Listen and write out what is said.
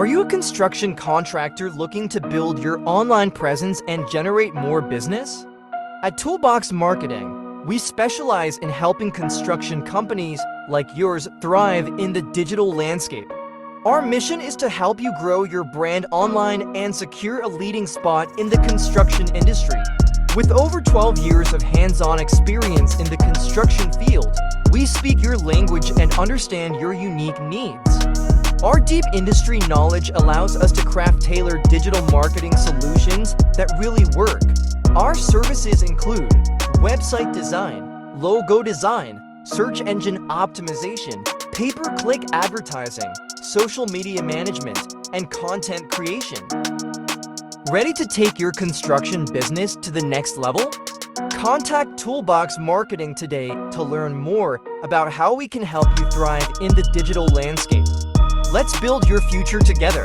Are you a construction contractor looking to build your online presence and generate more business? At Toolbox Marketing, we specialize in helping construction companies like yours thrive in the digital landscape. Our mission is to help you grow your brand online and secure a leading spot in the construction industry. With over 12 years of hands-on experience in the construction field, we speak your language and understand your unique needs. Our deep industry knowledge allows us to craft tailored digital marketing solutions that really work. Our services include website design, logo design, search engine optimization, pay-per-click advertising, social media management, and content creation. Ready to take your construction business to the next level? Contact Toolbox Marketing today to learn more about how we can help you thrive in the digital landscape. Let's build your future together.